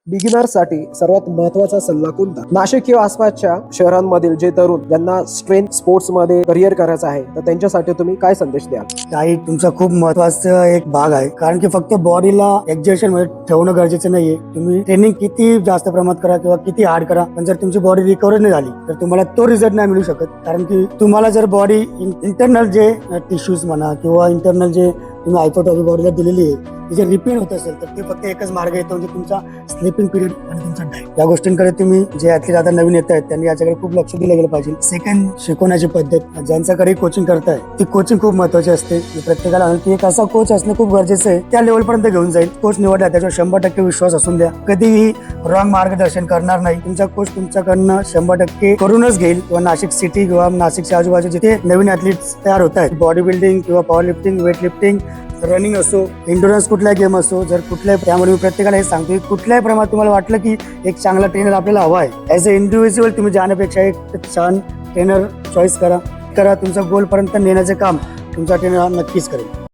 बिगिनर्ससाठी सर्वात महत्त्वाचा सल्ला कोणता? नाशिक किंवा आसपासच्या शहरांमधील जे तरुण ज्यांना स्ट्रेंथ स्पोर्ट्स मध्ये करिअर करायचं आहे तर त्यांच्यासाठी तुम्ही काय संदेश द्याल? डाएट तुमचा खूप महत्वाचा एक भाग आहे, कारण की फक्त बॉडीला एक्झर्शन मध्ये ठेवणं गरजेचं नाहीये. तुम्ही ट्रेनिंग किती जास्त प्रमाणात करा किंवा किती हार्ड करा, पण जर तुमची बॉडी रिकव्हर नाही झाली तर तुम्हाला तो रिझल्ट नाही मिळू शकत. कारण की तुम्हाला जर बॉडी इंटरनल जे टिश्यूज म्हणा किंवा इंटरनल जे तुम्ही हायपोटॉफी बॉडीला दिलेली आहे ती जर रिपेअर होत असेल तर ते फक्त एकच मार्ग येतो, म्हणजे तुमचा स्लीपिंग पिरियड आणि तुमचा डाएट. या गोष्टींकडे तुम्ही जे ऍथलीट आता नवीन येत आहेत त्यांनी याच्याकडे खूप लक्ष दिलं गेलं पाहिजे. सेकंड, शिकवण्याची पद्धत. ज्यांच्याकडे कोचिंग करताय ती कोचिंग खूप महत्वाची असते. प्रत्येकाला की एक असा कोच असणं खूप गरजेचं आहे, त्या लेवल पर्यंत घेऊन जाईल. कोच निवडला त्याच्यावर 100% विश्वास असून द्या. कधीही रॉंग मार्गदर्शन करणार नाही. तुमचा कोच तुमच्याकडनं 100% करूनच घेईल. किंवा नाशिक सिटी किंवा नाशिकच्या आजूबाजू जिथे नवीन ऍथलीट्स तयार होत आहेत, बॉडी बिल्डिंग किंवा power lifting, weight lifting, running असो, इंडोरन्स कुठलाही गेम असो, जर कुठल्याही, त्यामुळे मी प्रत्येकाला हे सांगतो की कुठल्याही प्रमाणात तुम्हाला वाटलं की एक चांगला ट्रेनर आपल्याला हवा आहे, ॲज अ इंडिव्हिज्युअल तुम्ही जाण्यापेक्षा एक छान ट्रेनर चॉईस करा. तुमचा गोल पर्यंत नेण्याचे काम तुमचा ट्रेनर नक्कीच करेल.